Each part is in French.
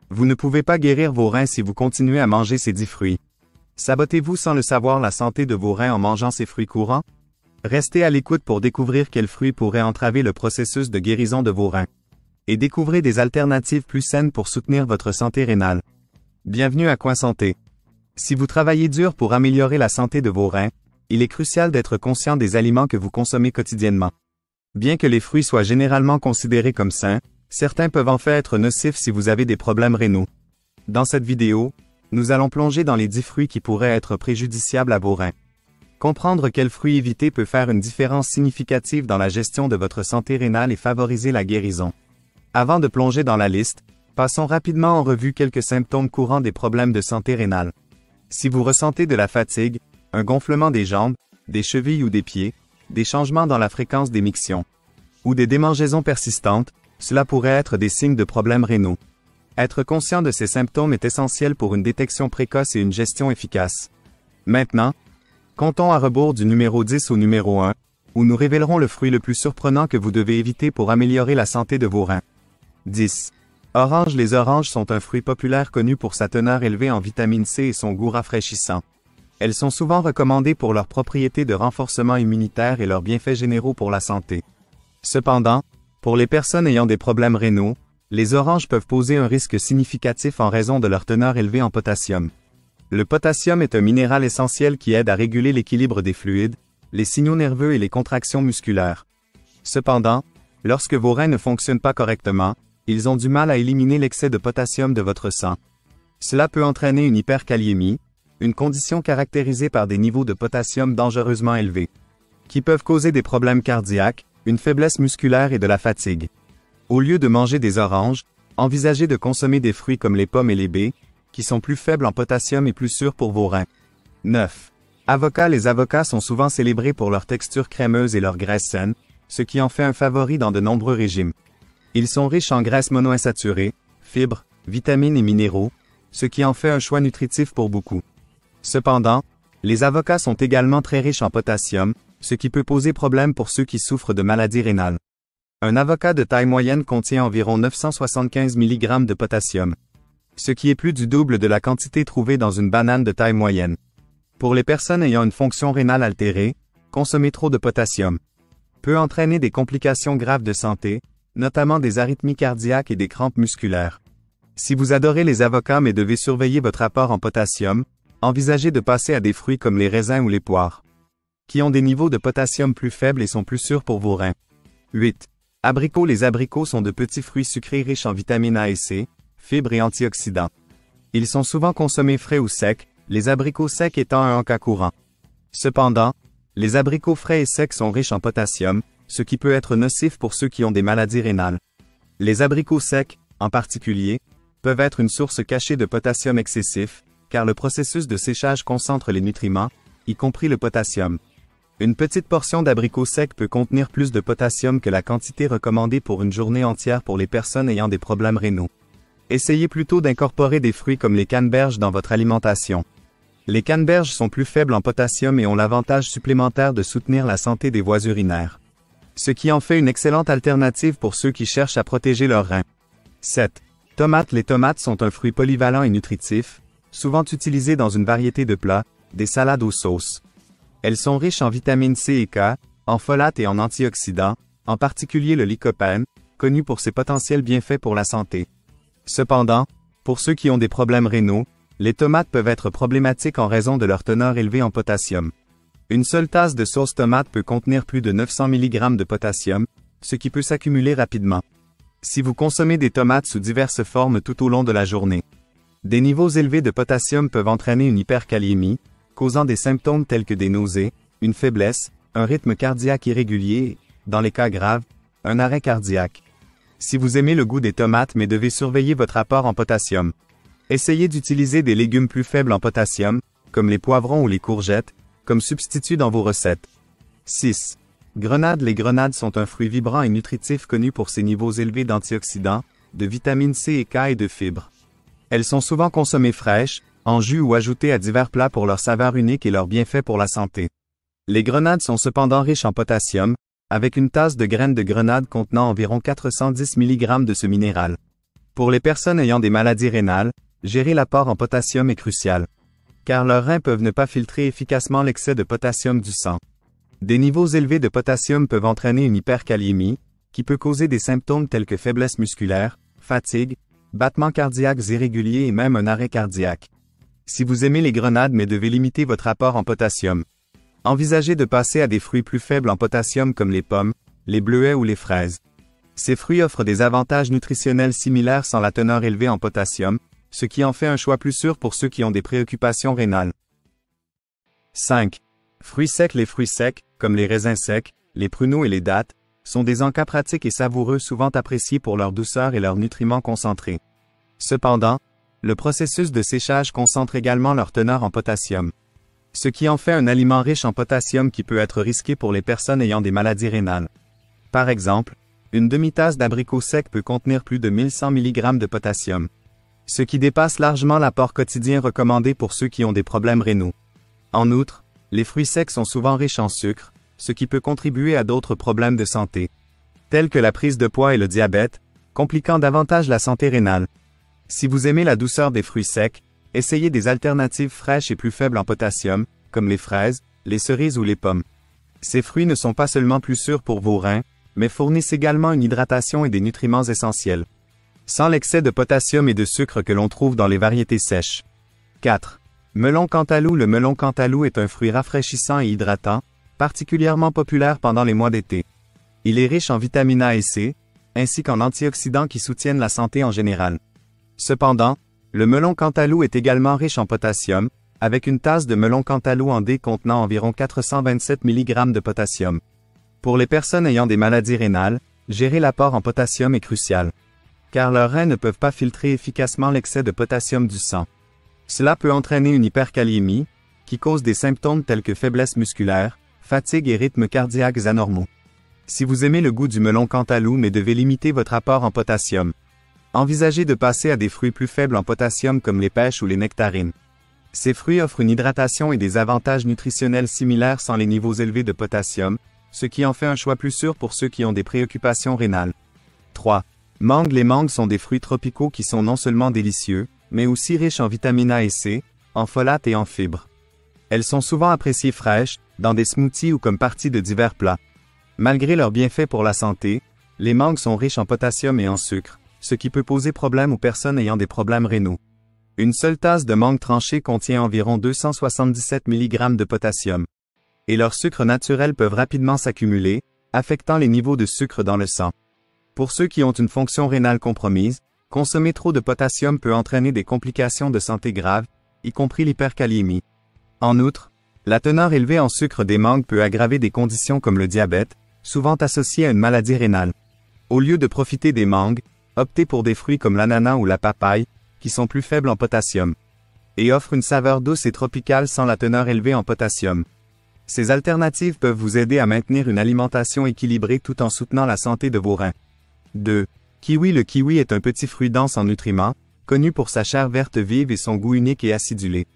Vous ne pouvez pas guérir vos reins si vous continuez à manger ces 10 fruits. Sabotez-vous sans le savoir la santé de vos reins en mangeant ces fruits courants? Restez à l'écoute pour découvrir quels fruits pourraient entraver le processus de guérison de vos reins. Et découvrez des alternatives plus saines pour soutenir votre santé rénale. Bienvenue à Coin Santé. Si vous travaillez dur pour améliorer la santé de vos reins, il est crucial d'être conscient des aliments que vous consommez quotidiennement. Bien que les fruits soient généralement considérés comme sains, certains peuvent en fait être nocifs si vous avez des problèmes rénaux. Dans cette vidéo, nous allons plonger dans les 10 fruits qui pourraient être préjudiciables à vos reins. Comprendre quels fruits éviter peut faire une différence significative dans la gestion de votre santé rénale et favoriser la guérison. Avant de plonger dans la liste, passons rapidement en revue quelques symptômes courants des problèmes de santé rénale. Si vous ressentez de la fatigue, un gonflement des jambes, des chevilles ou des pieds, des changements dans la fréquence des mictions, ou des démangeaisons persistantes, cela pourrait être des signes de problèmes rénaux. Être conscient de ces symptômes est essentiel pour une détection précoce et une gestion efficace. Maintenant, comptons à rebours du numéro 10 au numéro 1, où nous révélerons le fruit le plus surprenant que vous devez éviter pour améliorer la santé de vos reins. 10. Orange. Les oranges sont un fruit populaire connu pour sa teneur élevée en vitamine C et son goût rafraîchissant. Elles sont souvent recommandées pour leurs propriétés de renforcement immunitaire et leurs bienfaits généraux pour la santé. Cependant, pour les personnes ayant des problèmes rénaux, les oranges peuvent poser un risque significatif en raison de leur teneur élevée en potassium. Le potassium est un minéral essentiel qui aide à réguler l'équilibre des fluides, les signaux nerveux et les contractions musculaires. Cependant, lorsque vos reins ne fonctionnent pas correctement, ils ont du mal à éliminer l'excès de potassium de votre sang. Cela peut entraîner une hyperkaliémie, une condition caractérisée par des niveaux de potassium dangereusement élevés, qui peuvent causer des problèmes cardiaques, une faiblesse musculaire et de la fatigue. Au lieu de manger des oranges, envisagez de consommer des fruits comme les pommes et les baies, qui sont plus faibles en potassium et plus sûrs pour vos reins. 9. Avocat. Les avocats sont souvent célébrés pour leur texture crémeuse et leur graisse saine, ce qui en fait un favori dans de nombreux régimes. Ils sont riches en graisses monoinsaturées, fibres, vitamines et minéraux, ce qui en fait un choix nutritif pour beaucoup. Cependant, les avocats sont également très riches en potassium, ce qui peut poser problème pour ceux qui souffrent de maladies rénales. Un avocat de taille moyenne contient environ 975 mg de potassium, ce qui est plus du double de la quantité trouvée dans une banane de taille moyenne. Pour les personnes ayant une fonction rénale altérée, consommer trop de potassium peut entraîner des complications graves de santé, notamment des arythmies cardiaques et des crampes musculaires. Si vous adorez les avocats mais devez surveiller votre apport en potassium, envisagez de passer à des fruits comme les raisins ou les poires, qui ont des niveaux de potassium plus faibles et sont plus sûrs pour vos reins. 8. Abricots. Les abricots sont de petits fruits sucrés riches en vitamines A et C, fibres et antioxydants. Ils sont souvent consommés frais ou secs, les abricots secs étant un cas courant. Cependant, les abricots frais et secs sont riches en potassium, ce qui peut être nocif pour ceux qui ont des maladies rénales. Les abricots secs, en particulier, peuvent être une source cachée de potassium excessif, car le processus de séchage concentre les nutriments, y compris le potassium. Une petite portion d'abricots secs peut contenir plus de potassium que la quantité recommandée pour une journée entière pour les personnes ayant des problèmes rénaux. Essayez plutôt d'incorporer des fruits comme les canneberges dans votre alimentation. Les canneberges sont plus faibles en potassium et ont l'avantage supplémentaire de soutenir la santé des voies urinaires, ce qui en fait une excellente alternative pour ceux qui cherchent à protéger leurs reins. 7. Tomates. Les tomates sont un fruit polyvalent et nutritif, souvent utilisé dans une variété de plats, des salades aux sauces. Elles sont riches en vitamines C et K, en folates et en antioxydants, en particulier le lycopène, connu pour ses potentiels bienfaits pour la santé. Cependant, pour ceux qui ont des problèmes rénaux, les tomates peuvent être problématiques en raison de leur teneur élevée en potassium. Une seule tasse de sauce tomate peut contenir plus de 900 mg de potassium, ce qui peut s'accumuler rapidement si vous consommez des tomates sous diverses formes tout au long de la journée. Des niveaux élevés de potassium peuvent entraîner une hyperkaliémie, causant des symptômes tels que des nausées, une faiblesse, un rythme cardiaque irrégulier et, dans les cas graves, un arrêt cardiaque. Si vous aimez le goût des tomates mais devez surveiller votre apport en potassium, essayez d'utiliser des légumes plus faibles en potassium, comme les poivrons ou les courgettes, comme substitut dans vos recettes. 6. Grenades. Les grenades sont un fruit vibrant et nutritif connu pour ses niveaux élevés d'antioxydants, de vitamines C et K et de fibres. Elles sont souvent consommées fraîches, en jus ou ajoutées à divers plats pour leur saveur unique et leurs bienfaits pour la santé. Les grenades sont cependant riches en potassium, avec une tasse de graines de grenade contenant environ 410 mg de ce minéral. Pour les personnes ayant des maladies rénales, gérer l'apport en potassium est crucial, car leurs reins peuvent ne pas filtrer efficacement l'excès de potassium du sang. Des niveaux élevés de potassium peuvent entraîner une hyperkaliémie, qui peut causer des symptômes tels que faiblesse musculaire, fatigue, battements cardiaques irréguliers et même un arrêt cardiaque. Si vous aimez les grenades mais devez limiter votre apport en potassium, envisagez de passer à des fruits plus faibles en potassium comme les pommes, les bleuets ou les fraises. Ces fruits offrent des avantages nutritionnels similaires sans la teneur élevée en potassium, ce qui en fait un choix plus sûr pour ceux qui ont des préoccupations rénales. 5. Fruits secs. Les fruits secs, comme les raisins secs, les pruneaux et les dattes, sont des encas pratiques et savoureux souvent appréciés pour leur douceur et leurs nutriments concentrés. Cependant, le processus de séchage concentre également leur teneur en potassium, ce qui en fait un aliment riche en potassium qui peut être risqué pour les personnes ayant des maladies rénales. Par exemple, une demi-tasse d'abricots secs peut contenir plus de 1100 mg de potassium, ce qui dépasse largement l'apport quotidien recommandé pour ceux qui ont des problèmes rénaux. En outre, les fruits secs sont souvent riches en sucre, ce qui peut contribuer à d'autres problèmes de santé, tels que la prise de poids et le diabète, compliquant davantage la santé rénale. Si vous aimez la douceur des fruits secs, essayez des alternatives fraîches et plus faibles en potassium, comme les fraises, les cerises ou les pommes. Ces fruits ne sont pas seulement plus sûrs pour vos reins, mais fournissent également une hydratation et des nutriments essentiels, sans l'excès de potassium et de sucre que l'on trouve dans les variétés sèches. 4. Melon Cantaloup. Le melon Cantaloup est un fruit rafraîchissant et hydratant, particulièrement populaire pendant les mois d'été. Il est riche en vitamines A et C, ainsi qu'en antioxydants qui soutiennent la santé en général. Cependant, le melon Cantaloup est également riche en potassium, avec une tasse de melon Cantaloup en dés contenant environ 427 mg de potassium. Pour les personnes ayant des maladies rénales, gérer l'apport en potassium est crucial, car leurs reins ne peuvent pas filtrer efficacement l'excès de potassium du sang. Cela peut entraîner une hyperkaliémie, qui cause des symptômes tels que faiblesse musculaire, fatigue et rythmes cardiaques anormaux. Si vous aimez le goût du melon Cantaloup mais devez limiter votre apport en potassium, envisagez de passer à des fruits plus faibles en potassium comme les pêches ou les nectarines. Ces fruits offrent une hydratation et des avantages nutritionnels similaires sans les niveaux élevés de potassium, ce qui en fait un choix plus sûr pour ceux qui ont des préoccupations rénales. 3. Mangue. Les mangues sont des fruits tropicaux qui sont non seulement délicieux, mais aussi riches en vitamines A et C, en folate et en fibres. Elles sont souvent appréciées fraîches, dans des smoothies ou comme partie de divers plats. Malgré leurs bienfaits pour la santé, les mangues sont riches en potassium et en sucre, ce qui peut poser problème aux personnes ayant des problèmes rénaux. Une seule tasse de mangue tranchée contient environ 277 mg de potassium, et leurs sucres naturels peuvent rapidement s'accumuler, affectant les niveaux de sucre dans le sang. Pour ceux qui ont une fonction rénale compromise, consommer trop de potassium peut entraîner des complications de santé graves, y compris l'hyperkaliémie. En outre, la teneur élevée en sucre des mangues peut aggraver des conditions comme le diabète, souvent associées à une maladie rénale. Au lieu de profiter des mangues, optez pour des fruits comme l'ananas ou la papaye, qui sont plus faibles en potassium, et offrent une saveur douce et tropicale sans la teneur élevée en potassium. Ces alternatives peuvent vous aider à maintenir une alimentation équilibrée tout en soutenant la santé de vos reins. 2. Kiwi. Le kiwi est un petit fruit dense en nutriments, connu pour sa chair verte vive et son goût unique et acidulé.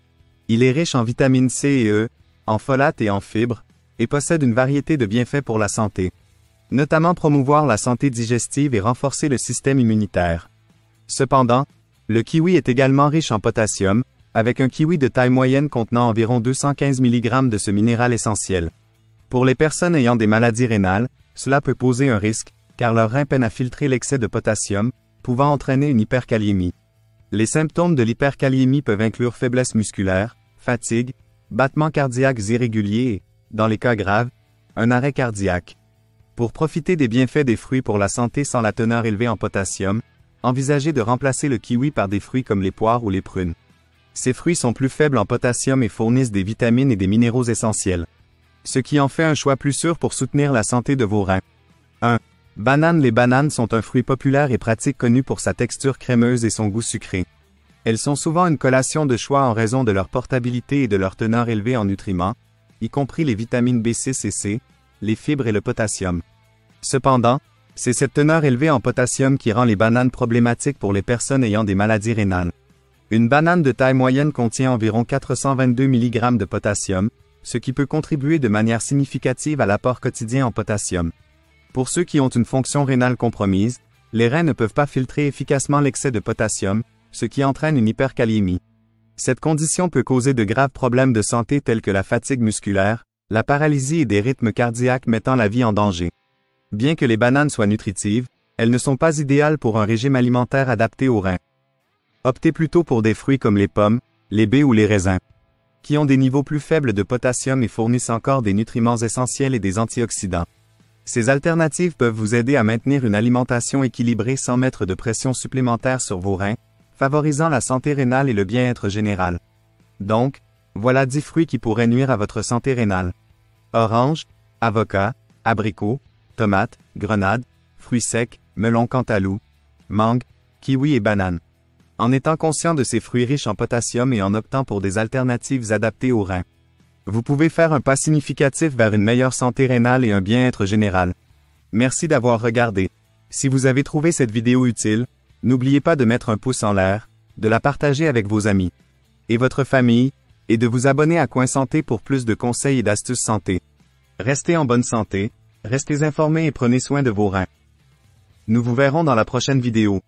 Il est riche en vitamines C et E, en folate et en fibres, et possède une variété de bienfaits pour la santé, notamment promouvoir la santé digestive et renforcer le système immunitaire. Cependant, le kiwi est également riche en potassium, avec un kiwi de taille moyenne contenant environ 215 mg de ce minéral essentiel. Pour les personnes ayant des maladies rénales, cela peut poser un risque, car leurs reins peinent à filtrer l'excès de potassium, pouvant entraîner une hyperkaliémie. Les symptômes de l'hyperkaliémie peuvent inclure faiblesse musculaire, fatigue, battements cardiaques irréguliers et, dans les cas graves, un arrêt cardiaque. Pour profiter des bienfaits des fruits pour la santé sans la teneur élevée en potassium, envisagez de remplacer le kiwi par des fruits comme les poires ou les prunes. Ces fruits sont plus faibles en potassium et fournissent des vitamines et des minéraux essentiels, ce qui en fait un choix plus sûr pour soutenir la santé de vos reins. 1. Banane. Les bananes sont un fruit populaire et pratique connu pour sa texture crémeuse et son goût sucré. Elles sont souvent une collation de choix en raison de leur portabilité et de leur teneur élevée en nutriments, y compris les vitamines B6 et C, les fibres et le potassium. Cependant, c'est cette teneur élevée en potassium qui rend les bananes problématiques pour les personnes ayant des maladies rénales. Une banane de taille moyenne contient environ 422 mg de potassium, ce qui peut contribuer de manière significative à l'apport quotidien en potassium. Pour ceux qui ont une fonction rénale compromise, Les reins ne peuvent pas filtrer efficacement l'excès de potassium, ce qui entraîne une hyperkaliémie. Cette condition peut causer de graves problèmes de santé tels que la fatigue musculaire, la paralysie et des rythmes cardiaques mettant la vie en danger. Bien que les bananes soient nutritives, elles ne sont pas idéales pour un régime alimentaire adapté aux reins. Optez plutôt pour des fruits comme les pommes, les baies ou les raisins, qui ont des niveaux plus faibles de potassium et fournissent encore des nutriments essentiels et des antioxydants. Ces alternatives peuvent vous aider à maintenir une alimentation équilibrée sans mettre de pression supplémentaire sur vos reins, favorisant la santé rénale et le bien-être général. Donc, voilà 10 fruits qui pourraient nuire à votre santé rénale. Orange, avocat, abricot, tomate, grenade, fruits secs, melon cantaloupe, mangue, kiwi et banane. En étant conscient de ces fruits riches en potassium et en optant pour des alternatives adaptées aux reins, vous pouvez faire un pas significatif vers une meilleure santé rénale et un bien-être général. Merci d'avoir regardé. Si vous avez trouvé cette vidéo utile, n'oubliez pas de mettre un pouce en l'air, de la partager avec vos amis et votre famille, et de vous abonner à Coin Santé pour plus de conseils et d'astuces santé. Restez en bonne santé, restez informés et prenez soin de vos reins. Nous vous verrons dans la prochaine vidéo.